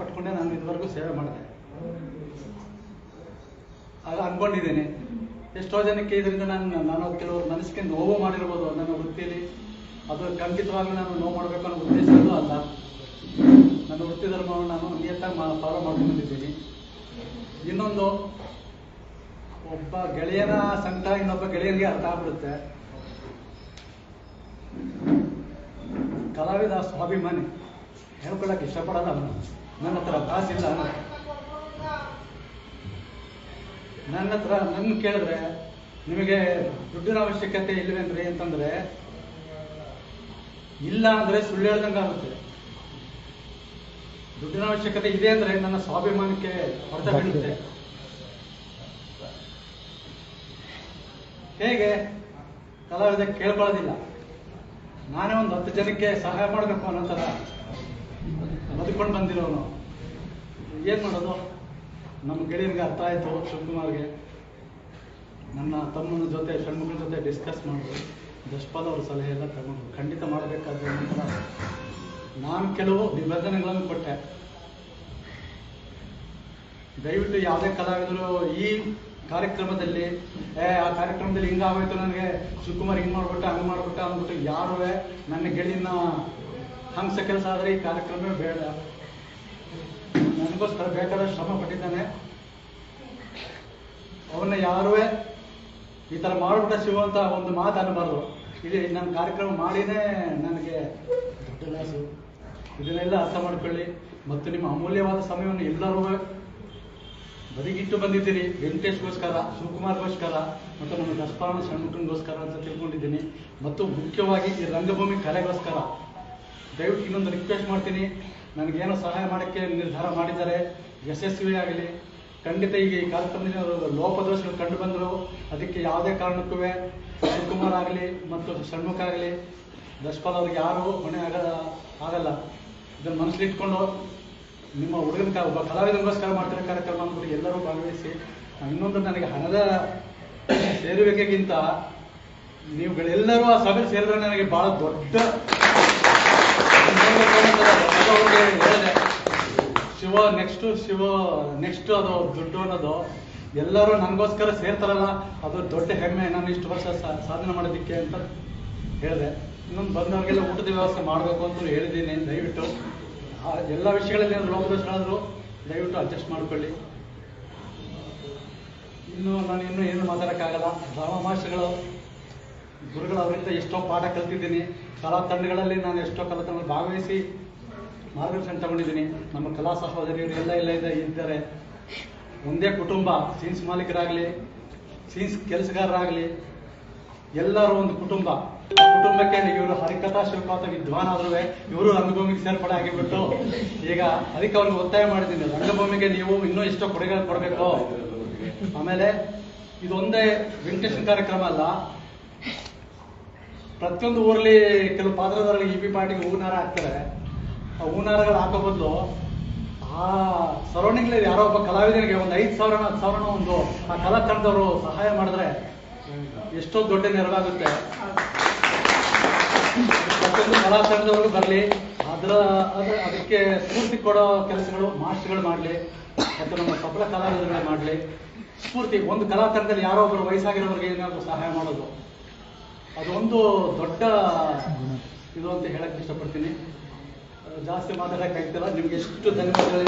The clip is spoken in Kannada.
ಪಟ್ಕೊಂಡೆ ನಾನು ಇದುವರೆಗೂ ಸೇವೆ ಮಾಡಿದೆ. ಆಗ ಅನ್ಕೊಂಡಿದ್ದೀನಿ ಎಷ್ಟೋ ಜನಕ್ಕೆ ಇದರಿಂದ ನಾನು ಕೆಲವರು ಮನಸ್ಸಿಗೆ ನೋವು ಮಾಡಿರ್ಬೋದು ನನ್ನ ವೃತ್ತಿಯಲ್ಲಿ. ಅದು ಖಂಡಿತವಾಗ್ಲೂ ನಾನು ನೋವು ಮಾಡಬೇಕು ಅನ್ನೋ ಉದ್ದೇಶದಲ್ಲೂ ಅಲ್ಲ. ನನ್ನ ವೃತ್ತಿ ಧರ್ಮವನ್ನು ನಾನು ನಿಯತ್ತಾಗಿ ಫಾಲೋ ಮಾಡ್ಕೊಂಡು ಬಂದಿದ್ದೀನಿ. ಇನ್ನೊಂದು, ಒಬ್ಬ ಗೆಳೆಯನ ಸಂಕಟ ಇನ್ನೊಬ್ಬ ಗೆಳೆಯನಿಗೆ ಅರ್ಥ ಆಗ್ಬಿಡುತ್ತೆ. ಕಲಾವಿದ ಸ್ವಾಭಿಮಾನಿ, ಹೇಳ್ಕೊಳ್ಳೋಕೆ ಇಷ್ಟಪಡಲ್ಲ ಅವನು. ನನ್ನ ಹತ್ರ ಕಾಸಿಲ್ಲ, ನನ್ನ ಕೇಳಿದ್ರೆ ನಿಮಗೆ ದುಡ್ಡಿನ ಅವಶ್ಯಕತೆ ಇಲ್ಲವೇನ್ರಿ ಅಂತಂದ್ರೆ, ಇಲ್ಲ ಅಂದ್ರೆ ಸುಳ್ಳು ಹೇಳ್ದಂಗೆ ಆಗುತ್ತೆ. ದುಡ್ಡಿನ ಅವಶ್ಯಕತೆ ಇದೆ ಅಂದ್ರೆ ನನ್ನ ಸ್ವಾಭಿಮಾನಕ್ಕೆ ಹೊಡೆತ ಬೀಳುತ್ತೆ. ಹೇಗೆ ಕಲಾವಿದ ಕೇಳ್ಕೊಳ್ಳೋದಿಲ್ಲ, ನಾನೇ ಒಂದು 10 ಜನಕ್ಕೆ ಸಹಾಯ ಮಾಡಬೇಕು ಅನ್ನೋ ಥರ ಬದುಕೊಂಡು ಬಂದಿರೋನು. ಏನು ಮಾಡೋದು? ನಮ್ಮ ಗೆಳೆಯನಿಗೆ ಅರ್ಥ ಆಯಿತು, ಶಿವಕುಮಾರ್ಗೆ. ನನ್ನ ತಮ್ಮನ ಜೊತೆ ಷಣ್ಮುಖನ ಜೊತೆ ಡಿಸ್ಕಸ್ ಮಾಡಿದ್ರು. ಜಶ್ಪಾಲ್ ಅವ್ರ ಸಲಹೆ ಎಲ್ಲ ತಗೊಂಡು ಖಂಡಿತ ಮಾಡಬೇಕಾದ್ರೆ ನಂತರ ನಾನು ಕೆಲವು ನಿಬಂಧನೆಗಳನ್ನು ಕೊಟ್ಟೆ. ದಯವಿಟ್ಟು ಯಾವುದೇ ಕಲಾವಿದರು ಈ ಕಾರ್ಯಕ್ರಮದಲ್ಲಿ ಆ ಕಾರ್ಯಕ್ರಮದಲ್ಲಿ ಹಿಂಗಾಗೋಯ್ತು, ನನಗೆ ಶಿವಕುಮಾರ್ ಹಿಂಗೆ ಮಾಡ್ಬಿಟ್ಟ ಹಂಗೆ ಮಾಡ್ಬಿಟ್ಟ ಅಂದ್ಬಿಟ್ಟು ಯಾರೂ ನನ್ನ ಗೆಳೆಯನ್ನ ಹಂಸ ಕೆಲಸ ಆದರೆ ಈ ಕಾರ್ಯಕ್ರಮವೇ ಬೇಡ. ನನಗೋಸ್ಕರ ಬೇಕಾದ ಶ್ರಮ ಪಟ್ಟಿದ್ದಾನೆ. ಅವನ್ನ ಯಾರೂ ಈ ಥರ ಮಾಡ್ಬಿಟ್ಟ ಶಿವ ಅಂತ ಒಂದು ಮಾತು ಅನ್ನಬಾರ್ದು. ಇಲ್ಲಿ ನನ್ನ ಕಾರ್ಯಕ್ರಮ ಮಾಡಿನೇ ನನಗೆ ದೊಡ್ಡ ಲಾಸು. ಇದನ್ನೆಲ್ಲ ಅರ್ಥ ಮಾಡ್ಕೊಳ್ಳಿ. ಮತ್ತು ನಿಮ್ಮ ಅಮೂಲ್ಯವಾದ ಸಮಯವನ್ನು ಎಲ್ಲರೂ ಬದಿಗಿಟ್ಟು ಬಂದಿದ್ದೀರಿ. ವೆಂಕಟೇಶ್ಗೋಸ್ಕರ, ಶಿವಕುಮಾರ್ಗೋಸ್ಕರ ಮತ್ತು ನಮ್ಮ ದಸ್ಪಾನ ಷಣ್ಮುಖನ್ಗೋಸ್ಕರ ಅಂತ ತಿಳ್ಕೊಂಡಿದ್ದೀನಿ. ಮತ್ತು ಮುಖ್ಯವಾಗಿ ಈ ರಂಗಭೂಮಿ ಕಲೆಗೋಸ್ಕರ. ದಯವಿಟ್ಟು ಇನ್ನೊಂದು ರಿಕ್ವೆಸ್ಟ್ ಮಾಡ್ತೀನಿ, ನನಗೇನೋ ಸಹಾಯ ಮಾಡೋಕ್ಕೆ ನಿರ್ಧಾರ ಮಾಡಿದ್ದಾರೆ, ಯಶಸ್ವಿ ಆಗಲಿ. ಖಂಡಿತ ಈಗ ಈ ಕಾರ್ಯಕ್ರಮದಲ್ಲಿ ಲೋಪದೋಷಗಳು ಕಂಡು ಬಂದರು. ಅದಕ್ಕೆ ಯಾವುದೇ ಕಾರಣಕ್ಕೂ ಶಿವಕುಮಾರ್ ಆಗಲಿ ಮತ್ತು ಷಣ್ಮುಖ ಆಗಲಿ ದಶ್ಪಾಲ್ ಅವ್ರಿಗೆ ಯಾರೂ ಹೊಣೆ ಆಗಲ್ಲ. ಇದನ್ನು ಮನಸ್ಸಲ್ಲಿಟ್ಕೊಂಡು ನಿಮ್ಮ ಹುಡುಗನ ಒಬ್ಬ ಕಲಾವಿದನಿಗೋಸ್ಕರ ಮಾಡ್ತಿರೋ ಕಾರ್ಯಕ್ರಮ ಅಂದ್ಬಿಟ್ಟು ಎಲ್ಲರೂ ಭಾಗವಹಿಸಿ. ಇನ್ನೊಂದು, ನನಗೆ ಹಣದ ಸೇರುವಿಕೆಗಿಂತ ನೀವುಗಳೆಲ್ಲರೂ ಆ ಸಭೆಯಲ್ಲಿ ಸೇರಿದ್ರೆ ನನಗೆ ಭಾಳ ದೊಡ್ಡ ಹೇಳಿದೆ. ಶಿವ ನೆಕ್ಸ್ಟ್ ಅದು ದುಡ್ಡು ಅನ್ನೋದು ಎಲ್ಲರೂ ನನಗೋಸ್ಕರ ಸೇರ್ತಾರಲ್ಲ, ಅದು ದೊಡ್ಡ ಹೆಮ್ಮೆ. ನಾನು ಇಷ್ಟು ವರ್ಷ ಸಾಧನೆ ಮಾಡೋದಕ್ಕೆ ಅಂತ ಹೇಳಿದೆ. ಇನ್ನೊಂದು ಬಂದವರಿಗೆಲ್ಲ ಊಟದ ವ್ಯವಸ್ಥೆ ಮಾಡಬೇಕು ಅಂತ ಹೇಳಿದ್ದೀನಿ. ದಯವಿಟ್ಟು ಎಲ್ಲ ವಿಷಯಗಳಲ್ಲಿ ಲೋಪದೋಷಗಳಾದರೂ ದಯವಿಟ್ಟು ಅಡ್ಜಸ್ಟ್ ಮಾಡ್ಕೊಳ್ಳಿ. ನಾನು ಏನು ಮಾತಾಡೋಕ್ಕಾಗಲ್ಲ. ಡ್ರಾಮಾ ಮಾಸ್ಟರ್ಗಳು, ಗುರುಗಳು, ಅವರಿಂದ ಎಷ್ಟೋ ಪಾಠ ಕಲ್ತಿದ್ದೀನಿ. ಕಲಾ ತಂಡಗಳಲ್ಲಿ ನಾನು ಎಷ್ಟೋ ಕಲಾ ತಂಡಗಳಲ್ಲಿ ಭಾಗವಹಿಸಿ ಮಾರ್ಗದರ್ಶನ ತಗೊಂಡಿದ್ದೀನಿ. ನಮ್ಮ ಕಲಾ ಸಹೋದರಿಯರು ಎಲ್ಲ ಇದ್ದಾರೆ. ಒಂದೇ ಕುಟುಂಬ. ಸೀನ್ಸ್ ಮಾಲೀಕರಾಗಲಿ, ಸೀನ್ಸ್ ಕೆಲಸಗಾರರಾಗಲಿ, ಎಲ್ಲರೂ ಒಂದು ಕುಟುಂಬ. ಕುಟುಂಬಕ್ಕೆ ಇವರು ಹರಿಕಥಾ ಶಿವಪಾತ ವಿದ್ವಾನ್ ಆದ್ರೂ ಇವರು ರಂಗಭೂಮಿಗೆ ಸೇರ್ಪಡೆ ಆಗಿಬಿಟ್ಟು ಈಗ ಅದಕ್ಕೆ ಅವ್ರಿಗೆ ಒತ್ತಾಯ ಮಾಡಿದ್ದೀನಿ, ರಂಗಭೂಮಿಗೆ ನೀವು ಇನ್ನೂ ಎಷ್ಟೋ ಕೊಡುಗೆ ಕೊಡಬೇಕು. ಆಮೇಲೆ ಇದೊಂದೇ ವೆಂಕಟೇಶನ್ ಕಾರ್ಯಕ್ರಮ ಅಲ್ಲ, ಪ್ರತಿಯೊಂದು ಊರಲ್ಲಿ ಕೆಲವು ಪಾತ್ರಧಾರಗಳಿಗೆ ಇ ಪಿ ಪಾರ್ಟಿಗೆ ಹೂನಾರ ಹಾಕ್ತಾರೆ. ಆ ಹೂನಾರಗಳು ಹಾಕೋ ಬದಲು ಆ ಸರೌಂಡಿಂಗ್ಲಿ ಯಾರೋ ಒಬ್ಬ ಕಲಾವಿದನಿಗೆ ಒಂದು 5,000 10,000 ಒಂದು ಆ ಕಲಾ ತಂಡದವರು ಸಹಾಯ ಮಾಡಿದ್ರೆ ಎಷ್ಟೋ ದೊಡ್ಡ ನೆರವಾಗುತ್ತೆ. ಪ್ರತಿಯೊಂದು ಕಲಾ ತಂಡದವರು ಬರಲಿ, ಅದಕ್ಕೆ ಸ್ಫೂರ್ತಿ ಕೊಡೋ ಕೆಲಸಗಳು ಮಾಸ್ಟರ್ಗಳು ಮಾಡಲಿ ಮತ್ತು ನಮ್ಮ ಸಫಲ ಕಲಾವಿದರುಗಳೇ ಮಾಡಲಿ. ಸ್ಫೂರ್ತಿ, ಒಂದು ಕಲಾ ತಂಡದಲ್ಲಿ ಯಾರೋ ಒಬ್ಬರು ವಯಸ್ಸಾಗಿರೋರಿಗೆ ಏನಾದರೂ ಸಹಾಯ ಮಾಡೋದು ಅದು ಒಂದು ದೊಡ್ಡ ಇದು ಅಂತ ಹೇಳಕ್ಕೆ ಇಷ್ಟಪಡ್ತೀನಿ. ಜಾಸ್ತಿ ಮಾತಾಡೋಕ್ಕಾಗ್ತಿಲ್ಲ. ನಿಮ್ಗೆ ಎಷ್ಟು ಧನ್ಯವಾದಗಳು.